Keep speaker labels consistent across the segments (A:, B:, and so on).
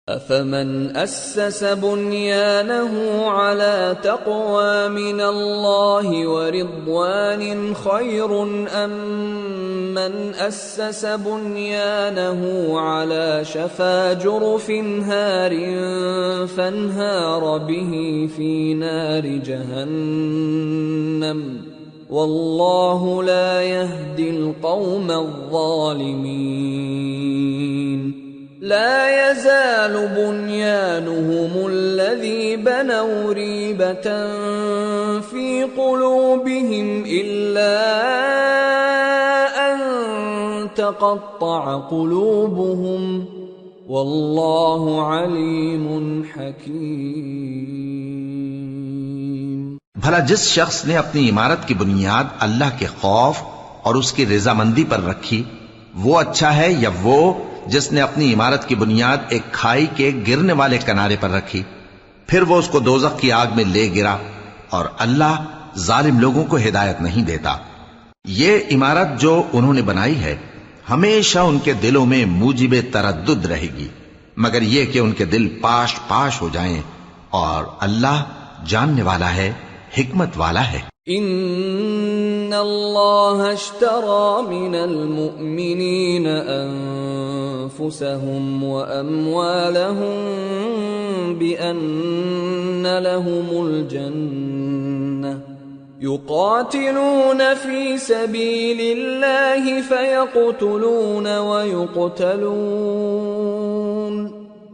A: أفمن أسس بنيانه على تقوى من الله ورضوان خير أم من أسس بنيانه على شفا جرف هار فانهار به في نار جهنم والله لا يهدي القوم الظالمين لا يزال بنيانهم الذي بنوا ريبة في قلوبهم إلا أن تقطع قلوبهم والله عليم حكيم।
B: भला जिस शख्स ने अपनी इमारत की बुनियाद अल्लाह के खौफ और उसकी रजामंदी पर रखी वो अच्छा है या वो जिसने अपनी इमारत की बुनियाद एक खाई के गिरने वाले किनारे पर रखी फिर वो उसको दोजख की आग में ले गिरा। और अल्लाह जालिम लोगों को हिदायत नहीं देता। ये इमारत जो उन्होंने बनाई है हमेशा उनके दिलों में मूजिबे तरद्दुद रहेगी मगर ये कि उनके दिल पाश पाश हो जाएं। और अल्लाह जानने वाला है, हिकमत वाला है।
A: इन्नल्लाह अश्तरा मिनल मुअमिनीन अनफुसहुम व अमवालहुम बिअन्न लहुमुल जन्नह युकातिलून फी सबीलिल्लाहि फयक़तुलून व युक़तलून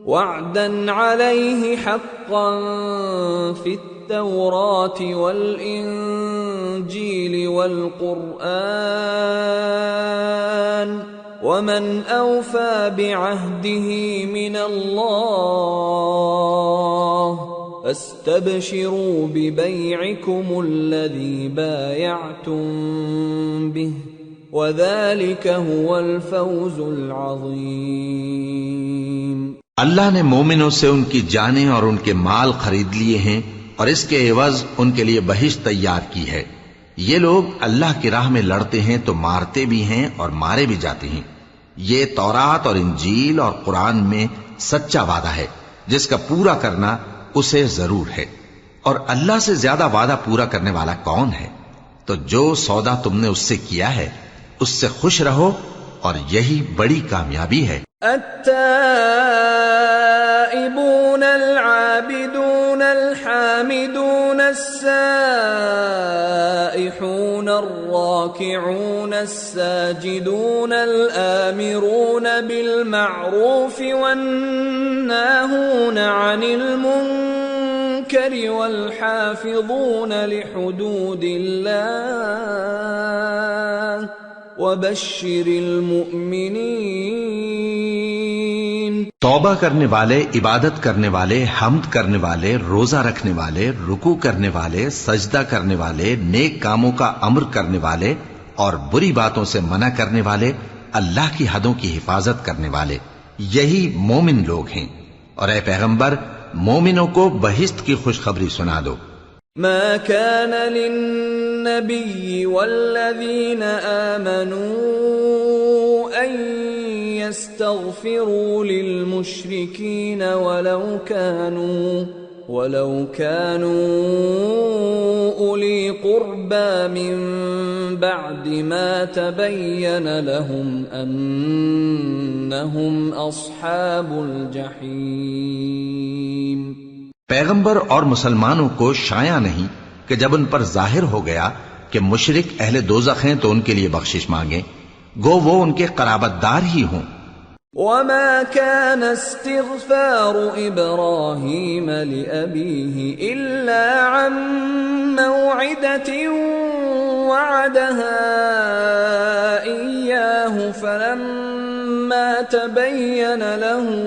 A: वअदन अलैहि हक़्क़न फित التوراة والإنجيل والقرآن ومن أوفى بعهده من الله فاستبشروا ببيعكم الذي بايعتم به وذلك هو الفوز العظيم।
B: अल्लाह ने मोमिनों से उनकी जानें और उनके माल खरीद लिए हैं और इसके एवज उनके लिए बहिश्त तैयार की है। ये लोग अल्लाह की राह में लड़ते हैं तो मारते भी हैं और मारे भी जाते हैं। ये तौरात और इंजील और कुरान में सच्चा वादा है जिसका पूरा करना उसे जरूर है। और अल्लाह से ज्यादा वादा पूरा करने वाला कौन है? तो जो सौदा तुमने उससे किया है उससे खुश रहो और यही बड़ी कामयाबी है।
A: التائبون العابدون الحامدون السائحون الراكعون الساجدون الآمرون بالمعروف والناهون عن المنكر والحافظون لحدود الله वबश्शिर मुमिनीन।
B: तौबा करने वाले, इबादत करने वाले, हम्द करने वाले, रोजा रखने वाले, रुकू करने वाले, सजदा करने वाले, नेक कामों का अम्र करने वाले और बुरी बातों से मना करने वाले, अल्लाह की हदों की हिफाजत करने वाले, यही मोमिन लोग हैं। और ए पैगंबर मोमिनों को बहिश्त की खुशखबरी सुना दो।
A: ما كان للنبي والذين آمنوا أن يستغفروا للمشركين ولو كانوا أولي قربى من بعد ما تبين لهم أنهم أصحاب الجحيم।
B: पैगंबर और मुसलमानों को शाया नहीं कि जब उन पर जाहिर हो गया कि मुशरिक अहले दोज़ख हैं तो उनके लिए बख्शिश मांगे, गो वो उनके कराबतदार ही हों।
A: वमा कान इस्तिग़फ़ारु इब्राहीम लिअबीही इल्ला अन मौइदतिन वअदहा इय्याहु फलम्मा तबय्यन लहू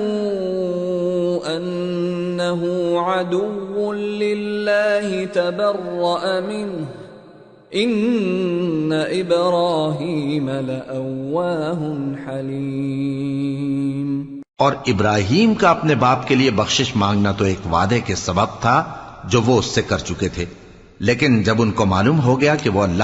A: अन्नहु अदुव्वुन लिल्लाहि तबर्रअ मिन्हु इन्न इब्राहीम लअव्वाहुन हलीम।
B: और इब्राहीम का अपने बाप के लिए बख्शिश मांगना तो एक वादे के सबब था जो वो उससे कर चुके थे, लेकिन जब उनको मालूम हो गया कि वो अल्लाह